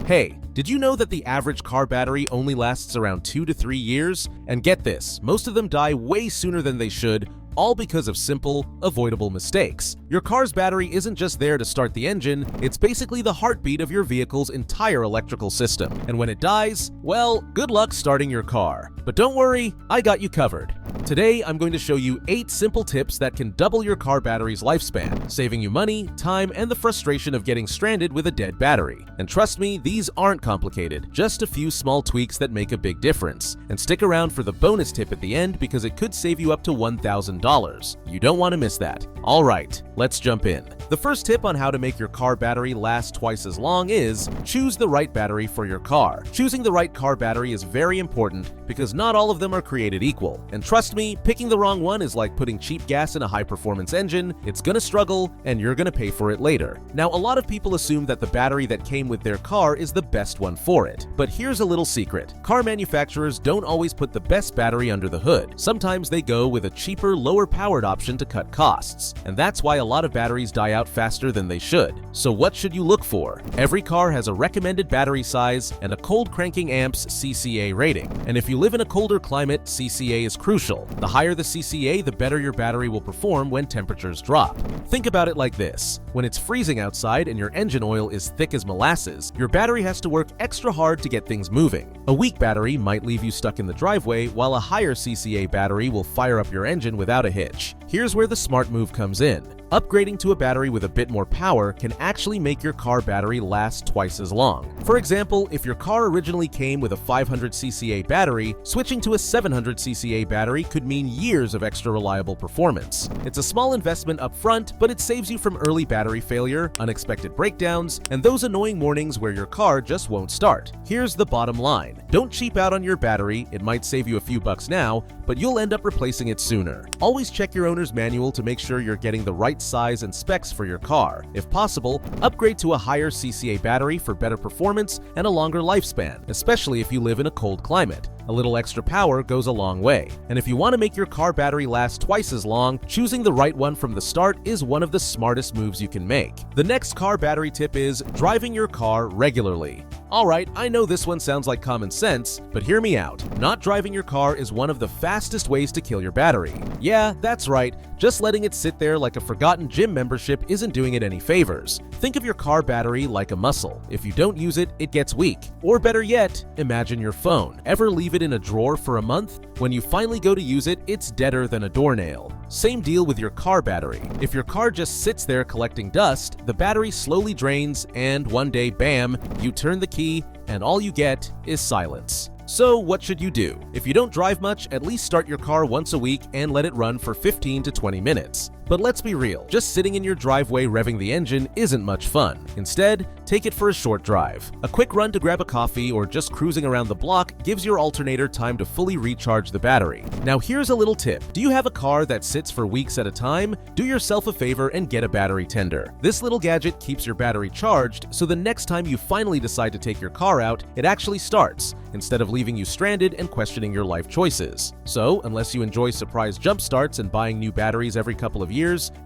Hey, did you know that the average car battery only lasts around 2 to 3 years? And get this, most of them die way sooner than they should, all because of simple, avoidable mistakes. Your car's battery isn't just there to start the engine, it's basically the heartbeat of your vehicle's entire electrical system. And when it dies, well, good luck starting your car. But don't worry, I got you covered. Today, I'm going to show you 8 simple tips that can double your car battery's lifespan, saving you money, time, and the frustration of getting stranded with a dead battery. And trust me, these aren't complicated, just a few small tweaks that make a big difference. And stick around for the bonus tip at the end because it could save you up to $1,000. You don't want to miss that. Alright, let's jump in. The first tip on how to make your car battery last twice as long is choose the right battery for your car. Choosing the right car battery is very important because not all of them are created equal. And trust me, picking the wrong one is like putting cheap gas in a high-performance engine. It's gonna struggle, and you're gonna pay for it later. Now, a lot of people assume that the battery that came with their car is the best one for it. But here's a little secret. Car manufacturers don't always put the best battery under the hood. Sometimes they go with a cheaper, lower-powered option to cut costs. And that's why a lot of batteries die out faster than they should. So what should you look for? Every car has a recommended battery size and a cold cranking amps CCA rating. And if you live in a colder climate, CCA is crucial. The higher the CCA, the better your battery will perform when temperatures drop. Think about it like this. When it's freezing outside and your engine oil is thick as molasses, your battery has to work extra hard to get things moving. A weak battery might leave you stuck in the driveway, while a higher CCA battery will fire up your engine without a hitch. Here's where the smart move comes in. Upgrading to a battery with a bit more power can actually make your car battery last twice as long. For example, if your car originally came with a 500 CCA battery, switching to a 700 CCA battery could mean years of extra reliable performance. It's a small investment up front, but it saves you from early battery failure, unexpected breakdowns, and those annoying mornings where your car just won't start. Here's the bottom line. Don't cheap out on your battery. It might save you a few bucks now, but you'll end up replacing it sooner. Always check your owner's manual to make sure you're getting the right size and specs for your car. If possible, upgrade to a higher CCA battery for better performance and a longer lifespan, especially if you live in a cold climate. A little extra power goes a long way. And if you want to make your car battery last twice as long, choosing the right one from the start is one of the smartest moves you can make. The next car battery tip is driving your car regularly. Alright, I know this one sounds like common sense, but hear me out. Not driving your car is one of the fastest ways to kill your battery. Yeah, that's right. Just letting it sit there like a forgotten gym membership isn't doing it any favors. Think of your car battery like a muscle. If you don't use it, it gets weak. Or better yet, imagine your phone. Ever leave it in a drawer for a month? When you finally go to use it, it's deader than a doornail. Same deal with your car battery. If your car just sits there collecting dust, the battery slowly drains and one day, bam, you turn the key and all you get is silence. So what should you do? If you don't drive much, at least start your car once a week and let it run for 15 to 20 minutes. But let's be real, just sitting in your driveway revving the engine isn't much fun. Instead, take it for a short drive. A quick run to grab a coffee or just cruising around the block gives your alternator time to fully recharge the battery. Now here's a little tip. Do you have a car that sits for weeks at a time? Do yourself a favor and get a battery tender. This little gadget keeps your battery charged, so the next time you finally decide to take your car out, it actually starts, instead of leaving you stranded and questioning your life choices. So, unless you enjoy surprise jump starts and buying new batteries every couple of years,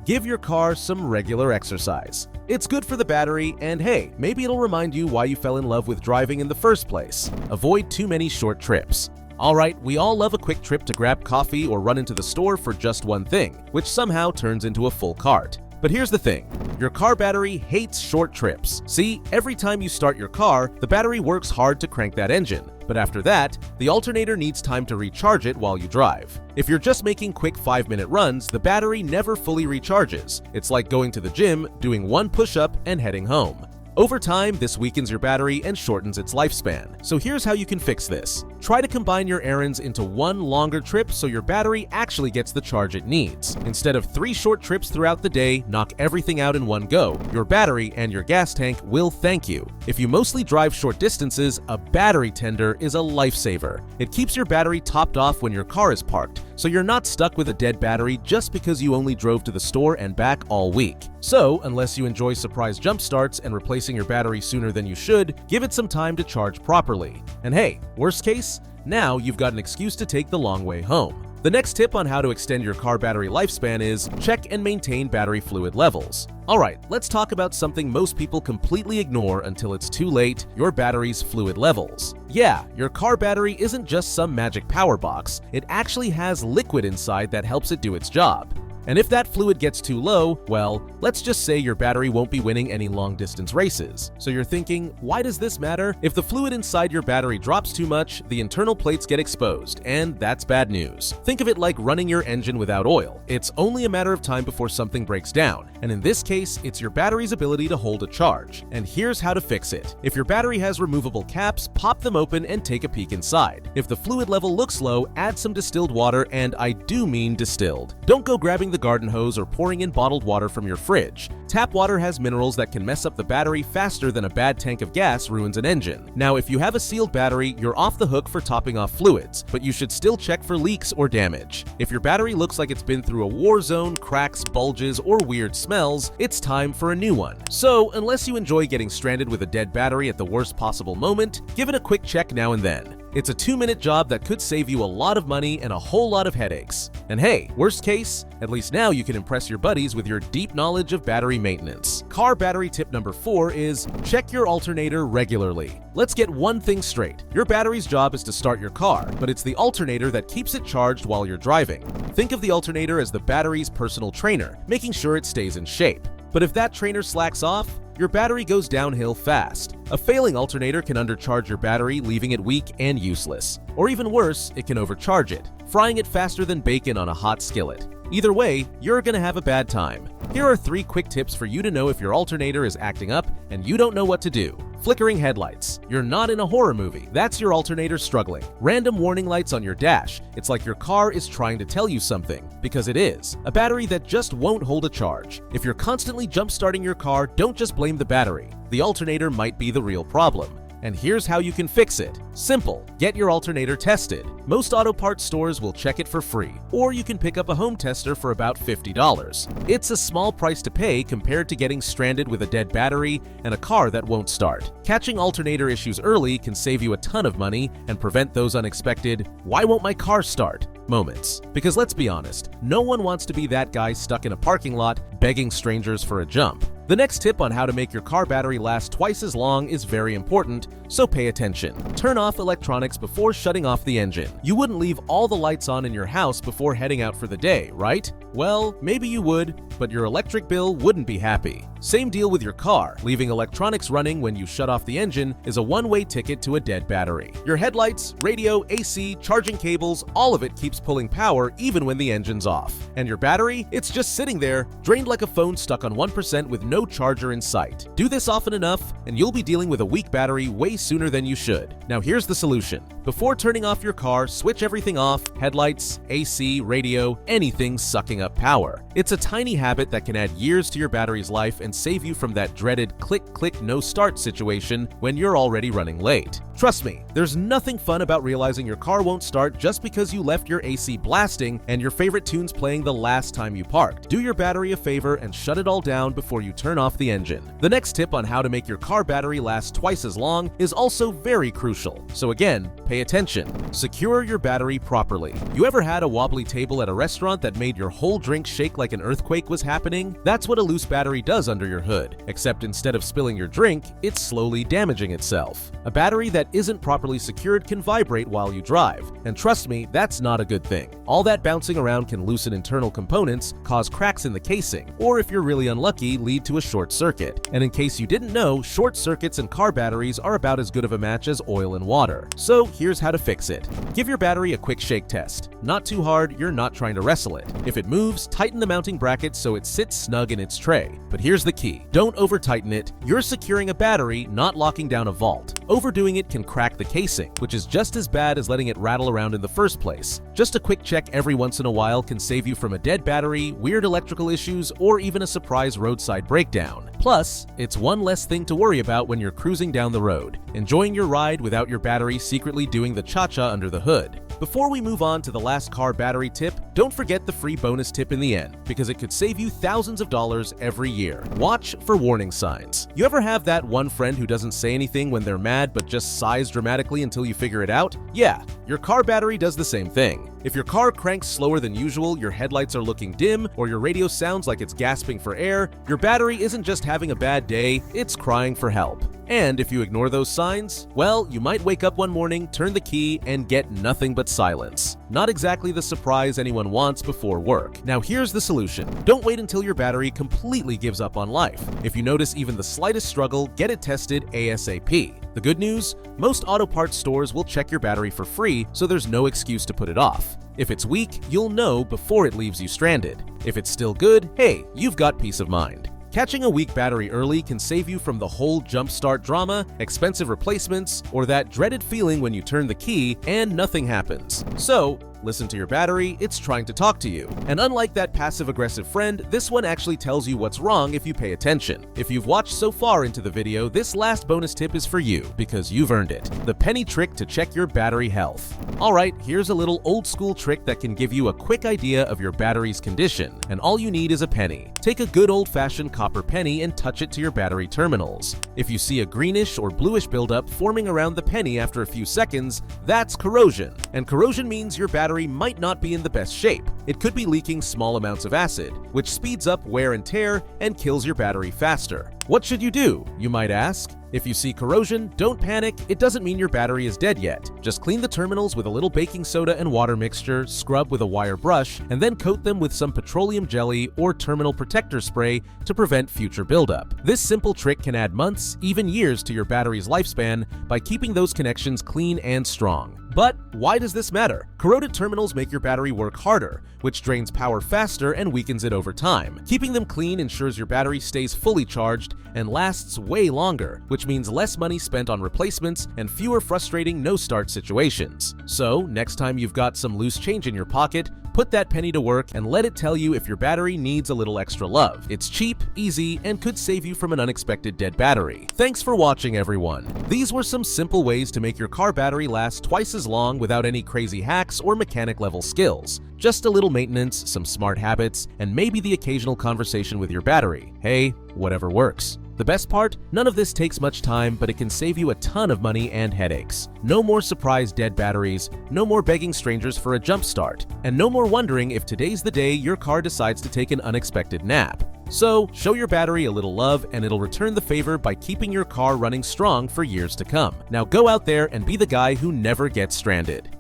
give your car some regular exercise. It's good for the battery, and hey, maybe it'll remind you why you fell in love with driving in the first place. Avoid too many short trips. Alright, we all love a quick trip to grab coffee or run into the store for just one thing, which somehow turns into a full cart. But here's the thing, your car battery hates short trips. See, every time you start your car, the battery works hard to crank that engine. But after that, the alternator needs time to recharge it while you drive. If you're just making quick 5-minute runs, the battery never fully recharges. It's like going to the gym, doing one push-up, and heading home. Over time, this weakens your battery and shortens its lifespan. So here's how you can fix this. Try to combine your errands into one longer trip so your battery actually gets the charge it needs. Instead of 3 short trips throughout the day, knock everything out in one go. Your battery and your gas tank will thank you. If you mostly drive short distances, a battery tender is a lifesaver. It keeps your battery topped off when your car is parked, so you're not stuck with a dead battery just because you only drove to the store and back all week. So, unless you enjoy surprise jump starts and replacing your battery sooner than you should, give it some time to charge properly. And hey, worst case, now you've got an excuse to take the long way home. The next tip on how to extend your car battery lifespan is check and maintain battery fluid levels. Alright, let's talk about something most people completely ignore until it's too late: your battery's fluid levels. Yeah, your car battery isn't just some magic power box, it actually has liquid inside that helps it do its job. And if that fluid gets too low, well, let's just say your battery won't be winning any long-distance races. So you're thinking, why does this matter? If the fluid inside your battery drops too much, the internal plates get exposed, and that's bad news. Think of it like running your engine without oil. It's only a matter of time before something breaks down, and in this case, it's your battery's ability to hold a charge. And here's how to fix it. If your battery has removable caps, pop them open and take a peek inside. If the fluid level looks low, add some distilled water, and I do mean distilled. Don't go grabbing the garden hose or pouring in bottled water from your fridge. Tap water has minerals that can mess up the battery faster than a bad tank of gas ruins an engine. Now, if you have a sealed battery, you're off the hook for topping off fluids, but you should still check for leaks or damage. If your battery looks like it's been through a war zone, cracks, bulges, or weird smells, it's time for a new one. So, unless you enjoy getting stranded with a dead battery at the worst possible moment, give it a quick check now and then. It's a 2-minute job that could save you a lot of money and a whole lot of headaches. And hey, worst case, at least now you can impress your buddies with your deep knowledge of battery maintenance. Car battery tip number 4 is check your alternator regularly. Let's get one thing straight. Your battery's job is to start your car, but it's the alternator that keeps it charged while you're driving. Think of the alternator as the battery's personal trainer, making sure it stays in shape. But if that trainer slacks off, your battery goes downhill fast. A failing alternator can undercharge your battery, leaving it weak and useless. Or even worse, it can overcharge it, frying it faster than bacon on a hot skillet. Either way, you're gonna have a bad time. Here are 3 quick tips for you to know if your alternator is acting up and you don't know what to do. Flickering headlights. You're not in a horror movie. That's your alternator struggling. Random warning lights on your dash. It's like your car is trying to tell you something, because it is. A battery that just won't hold a charge. If you're constantly jump-starting your car, don't just blame the battery. The alternator might be the real problem. And here's how you can fix it. Simple. Get your alternator tested. Most auto parts stores will check it for free, or you can pick up a home tester for about $50. It's a small price to pay compared to getting stranded with a dead battery and a car that won't start. Catching alternator issues early can save you a ton of money and prevent those unexpected "why won't my car start?" moments. Because let's be honest, no one wants to be that guy stuck in a parking lot begging strangers for a jump. The next tip on how to make your car battery last twice as long is very important, so pay attention. Turn off electronics before shutting off the engine. You wouldn't leave all the lights on in your house before heading out for the day, right? Well, maybe you would, but your electric bill wouldn't be happy. Same deal with your car. Leaving electronics running when you shut off the engine is a one-way ticket to a dead battery. Your headlights, radio, AC, charging cables, all of it keeps pulling power even when the engine's off. And your battery? It's just sitting there, drained like a phone stuck on 1% with no charger in sight. Do this often enough, and you'll be dealing with a weak battery way sooner than you should. Now here's the solution. Before turning off your car, switch everything off: headlights, AC, radio, anything sucking up power. It's a tiny habit that can add years to your battery's life and save you from that dreaded click-click no-start situation when you're already running late. Trust me, there's nothing fun about realizing your car won't start just because you left your AC blasting and your favorite tunes playing the last time you parked. Do your battery a favor and shut it all down before you turn off the engine. The next tip on how to make your car battery last twice as long is also very crucial. So again, pay attention. Secure your battery properly. You ever had a wobbly table at a restaurant that made your whole drink shake like an earthquake was happening? That's what a loose battery does under your hood, except instead of spilling your drink, it's slowly damaging itself. A battery that isn't properly secured can vibrate while you drive, and trust me, that's not a good thing. All that bouncing around can loosen internal components, cause cracks in the casing, or if you're really unlucky, lead to a short circuit. And in case you didn't know, short circuits in car batteries are about as good of a match as oil and water. So here's how to fix it. Give your battery a quick shake test. Not too hard, you're not trying to wrestle it. If it moves, tighten the mounting bracket so it sits snug in its tray. But here's the key. Don't over-tighten it. You're securing a battery, not locking down a vault. Overdoing it can crack the casing, which is just as bad as letting it rattle around in the first place. Just a quick check every once in a while can save you from a dead battery, weird electrical issues, or even a surprise roadside breakdown. Plus, it's one less thing to worry about when you're cruising down the road, enjoying your ride without your battery secretly doing the cha-cha under the hood. Before we move on to the last car battery tip, don't forget the free bonus tip in the end, because it could save you thousands of dollars every year. Watch for warning signs. You ever have that one friend who doesn't say anything when they're mad but just sighs dramatically until you figure it out? Yeah, your car battery does the same thing. If your car cranks slower than usual, your headlights are looking dim, or your radio sounds like it's gasping for air, your battery isn't just having a bad day, it's crying for help. And if you ignore those signs, well, you might wake up one morning, turn the key, and get nothing but silence. Not exactly the surprise anyone wants before work. Now here's the solution. Don't wait until your battery completely gives up on life. If you notice even the slightest struggle, get it tested ASAP. The good news? Most auto parts stores will check your battery for free, so there's no excuse to put it off. If it's weak, you'll know before it leaves you stranded. If it's still good, hey, you've got peace of mind. Catching a weak battery early can save you from the whole jump-start drama, expensive replacements, or that dreaded feeling when you turn the key and nothing happens. So, listen to your battery, it's trying to talk to you. And unlike that passive-aggressive friend, this one actually tells you what's wrong if you pay attention. If you've watched so far into the video, this last bonus tip is for you, because you've earned it. The penny trick to check your battery health. Alright, here's a little old-school trick that can give you a quick idea of your battery's condition, and all you need is a penny. Take a good old-fashioned copper penny and touch it to your battery terminals. If you see a greenish or bluish buildup forming around the penny after a few seconds, that's corrosion. And corrosion means your battery might not be in the best shape. It could be leaking small amounts of acid, which speeds up wear and tear and kills your battery faster. What should you do, you might ask? If you see corrosion, don't panic, it doesn't mean your battery is dead yet. Just clean the terminals with a little baking soda and water mixture, scrub with a wire brush, and then coat them with some petroleum jelly or terminal protector spray to prevent future buildup. This simple trick can add months, even years to your battery's lifespan by keeping those connections clean and strong. But why does this matter? Corroded terminals make your battery work harder, which drains power faster and weakens it over time. Keeping them clean ensures your battery stays fully charged and lasts way longer, which means less money spent on replacements and fewer frustrating no-start situations. So, next time you've got some loose change in your pocket, put that penny to work and let it tell you if your battery needs a little extra love. It's cheap, easy, and could save you from an unexpected dead battery. Thanks for watching, everyone. These were some simple ways to make your car battery last twice as long without any crazy hacks or mechanic-level skills. Just a little maintenance, some smart habits, and maybe the occasional conversation with your battery. Hey, whatever works. The best part? None of this takes much time, but it can save you a ton of money and headaches. No more surprise dead batteries, no more begging strangers for a jump start, and no more wondering if today's the day your car decides to take an unexpected nap. So, show your battery a little love and it'll return the favor by keeping your car running strong for years to come. Now go out there and be the guy who never gets stranded.